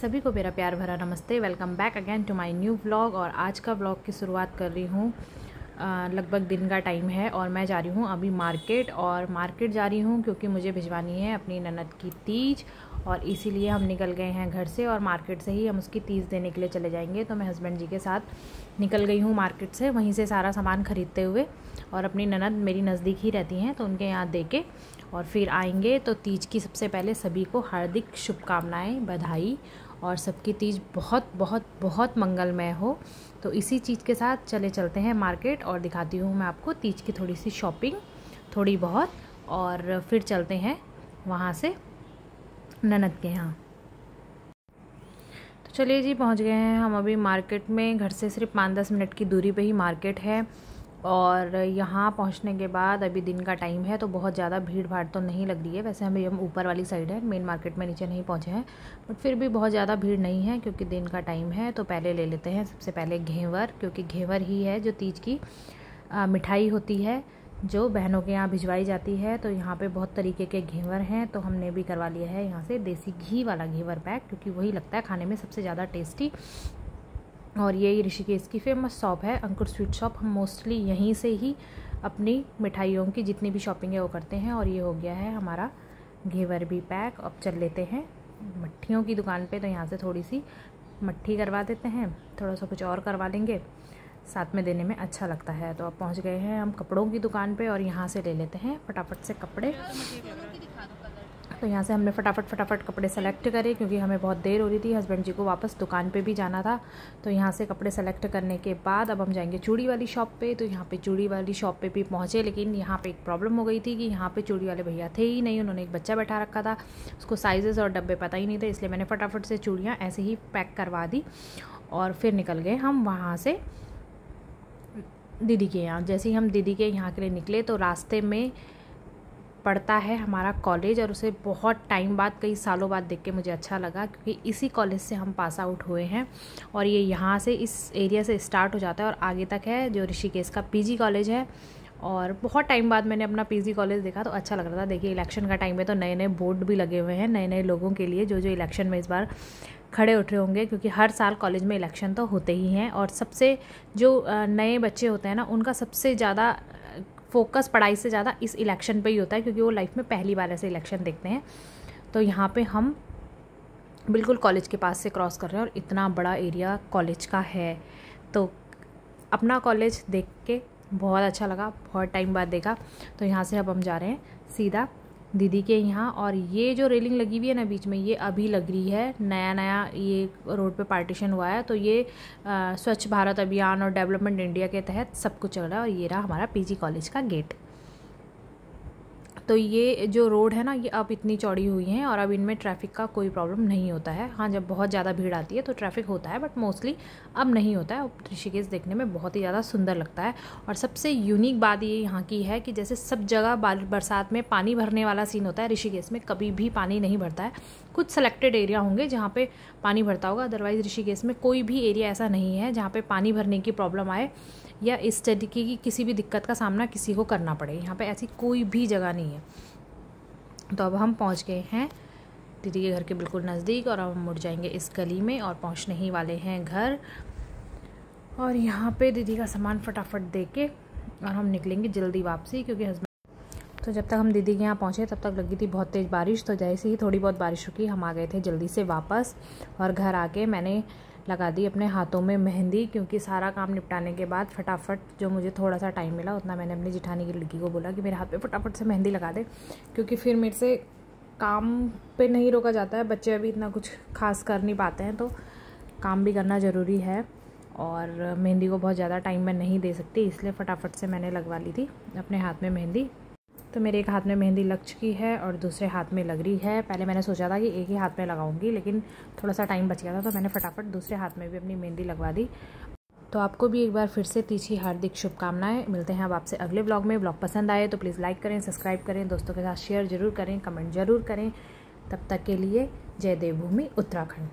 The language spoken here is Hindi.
सभी को मेरा प्यार भरा नमस्ते। Welcome back again to my new vlog. और आज का व्लॉग की शुरुआत कर रही हूँ। लगभग दिन का टाइम है और मैं जा रही हूँ अभी मार्केट। और मार्केट जा रही हूँ क्योंकि मुझे भिजवानी है अपनी ननद की तीज, और इसीलिए हम निकल गए हैं घर से। और मार्केट से ही हम उसकी तीज देने के लिए चले जाएंगे। तो मैं हस्बैंड जी के साथ निकल गई हूँ मार्केट से, वहीं से सारा सामान ख़रीदते हुए। और अपनी ननद मेरी नज़दीक ही रहती हैं तो उनके यहाँ दे के और फिर आएंगे। तो तीज की सबसे पहले सभी को हार्दिक शुभकामनाएं, बधाई, और सबकी तीज बहुत बहुत बहुत मंगलमय हो। तो इसी चीज़ के साथ चलते हैं मार्केट और दिखाती हूँ मैं आपको तीज की थोड़ी सी शॉपिंग, थोड़ी बहुत, और फिर चलते हैं वहाँ से ननद के यहाँ। तो चलिए जी, पहुँच गए हैं हम अभी मार्केट में। घर से सिर्फ 5-10 मिनट की दूरी पे ही मार्केट है। और यहाँ पहुँचने के बाद अभी दिन का टाइम है तो बहुत ज़्यादा भीड़ भाड़ तो नहीं लग रही है। वैसे हम ऊपर वाली साइड है, मेन मार्केट में नीचे नहीं पहुँचे हैं, बट फिर भी बहुत ज़्यादा भीड़ नहीं है क्योंकि दिन का टाइम है। तो पहले ले लेते हैं सबसे पहले घेवर, क्योंकि घेवर ही है जो तीज की मिठाई होती है जो बहनों के यहाँ भिजवाई जाती है। तो यहाँ पे बहुत तरीके के घेवर हैं, तो हमने भी करवा लिया है यहाँ से देसी घी वाला घेवर पैक, क्योंकि वही लगता है खाने में सबसे ज़्यादा टेस्टी। और ये ऋषिकेश की फेमस शॉप है अंकुर स्वीट शॉप। हम मोस्टली यहीं से ही अपनी मिठाइयों की जितनी भी शॉपिंग है वो करते हैं। और ये हो गया है हमारा घेवर भी पैक। अब चल लेते हैं मट्ठियों की दुकान पे, तो यहाँ से थोड़ी सी मट्ठी करवा देते हैं, थोड़ा सा कुछ और करवा लेंगे, साथ में देने में अच्छा लगता है। तो अब पहुँच गए हैं हम कपड़ों की दुकान पे और यहाँ से ले लेते हैं फटाफट से कपड़े। तो यहाँ से हमने फटाफट कपड़े सेलेक्ट करे क्योंकि हमें बहुत देर हो रही थी, हस्बैंड जी को वापस दुकान पे भी जाना था। तो यहाँ से कपड़े सेलेक्ट करने के बाद अब हम जाएंगे चूड़ी वाली शॉप पे। तो यहाँ पे चूड़ी वाली शॉप पे भी पहुँचे, लेकिन यहाँ पे एक प्रॉब्लम हो गई थी कि यहाँ पे चूड़ी वाले भैया थे ही नहीं। उन्होंने एक बच्चा बैठा रखा था, उसको साइज़ और डब्बे पता ही नहीं थे, इसलिए मैंने फटाफट से चूड़ियाँ ऐसे ही पैक करवा दी। और फिर निकल गए हम वहाँ से दीदी के यहाँ। जैसे ही हम दीदी के यहाँ के लिए निकले तो रास्ते में पढ़ता है हमारा कॉलेज, और उसे बहुत टाइम बाद, कई सालों बाद देख के मुझे अच्छा लगा क्योंकि इसी कॉलेज से हम पास आउट हुए हैं। और ये यहाँ से इस एरिया से स्टार्ट हो जाता है और आगे तक है, जो ऋषिकेश का पीजी कॉलेज है। और बहुत टाइम बाद मैंने अपना पीजी कॉलेज देखा तो अच्छा लग रहा था। देखिए इलेक्शन का टाइम है तो नए नए बोर्ड भी लगे हुए हैं नए नए लोगों के लिए, जो इलेक्शन में इस बार खड़े उठ रहे होंगे, क्योंकि हर साल कॉलेज में इलेक्शन तो होते ही हैं। और सबसे जो नए बच्चे होते हैं ना, उनका सबसे ज़्यादा फोकस पढ़ाई से ज़्यादा इस इलेक्शन पे ही होता है, क्योंकि वो लाइफ में पहली बार ऐसे इलेक्शन देखते हैं। तो यहाँ पे हम बिल्कुल कॉलेज के पास से क्रॉस कर रहे हैं और इतना बड़ा एरिया कॉलेज का है। तो अपना कॉलेज देख के बहुत अच्छा लगा, बहुत टाइम बाद देखा। तो यहाँ से अब हम जा रहे हैं सीधा दीदी के यहाँ। और ये जो रेलिंग लगी हुई है ना बीच में, ये अभी लग रही है, नया नया ये रोड पे पार्टीशन हुआ है। तो ये स्वच्छ भारत अभियान और डेवलपमेंट इंडिया के तहत सब कुछ चल रहा है। और ये रहा हमारा पीजी कॉलेज का गेट। तो ये जो रोड है ना, ये अब इतनी चौड़ी हुई है और अब इनमें ट्रैफिक का कोई प्रॉब्लम नहीं होता है। हाँ, जब बहुत ज़्यादा भीड़ आती है तो ट्रैफिक होता है, बट मोस्टली अब नहीं होता है। ऋषिकेश देखने में बहुत ही ज़्यादा सुंदर लगता है। और सबसे यूनिक बात ये यहाँ की है कि जैसे सब जगह बरसात में पानी भरने वाला सीन होता है, ऋषिकेश में कभी भी पानी नहीं भरता है। कुछ सेलेक्टेड एरिया होंगे जहाँ पे पानी भरता होगा, अदरवाइज़ ऋषिकेश में कोई भी एरिया ऐसा नहीं है जहाँ पे पानी भरने की प्रॉब्लम आए या इस तरीके की किसी भी दिक्कत का सामना किसी को करना पड़े। यहाँ पे ऐसी कोई भी जगह नहीं है। तो अब हम पहुँच गए हैं दीदी के घर के बिल्कुल नज़दीक और अब हम मुड़ जाएंगे इस गली में और पहुँचने ही वाले हैं घर। और यहाँ पे दीदी का सामान फटाफट दे के और हम निकलेंगे जल्दी वापसी, क्योंकि हस्बैंड। तो जब तक हम दीदी के यहाँ पहुँचे तब तक लगी थी बहुत तेज़ बारिश। तो जैसे ही थोड़ी बहुत बारिश रुकी हम आ गए थे जल्दी से वापस। और घर आके मैंने लगा दी अपने हाथों में मेहंदी, क्योंकि सारा काम निपटाने के बाद फटाफट जो मुझे थोड़ा सा टाइम मिला उतना मैंने अपनी जिठानी की लड़की को बोला कि मेरे हाथ पे फटाफट से मेहंदी लगा दे, क्योंकि फिर मेरे से काम पे नहीं रोका जाता है। बच्चे अभी इतना कुछ खास कर नहीं पाते हैं, तो काम भी करना ज़रूरी है। और मेहंदी को बहुत ज़्यादा टाइम मैं नहीं दे सकती, इसलिए फटाफट से मैंने लगवा ली थी अपने हाथ में मेहंदी। तो मेरे एक हाथ में मेहंदी लग चुकी है और दूसरे हाथ में लग रही है। पहले मैंने सोचा था कि एक ही हाथ में लगाऊंगी, लेकिन थोड़ा सा टाइम बच गया था तो मैंने फटाफट दूसरे हाथ में भी अपनी मेहंदी लगवा दी। तो आपको भी एक बार फिर से तीज की हार्दिक शुभकामनाएं। मिलते हैं अब आपसे अगले व्लॉग में। व्लॉग पसंद आए तो प्लीज़ लाइक करें, सब्सक्राइब करें, दोस्तों के साथ शेयर ज़रूर करें, कमेंट ज़रूर करें। तब तक के लिए जय देवभूमि उत्तराखंड।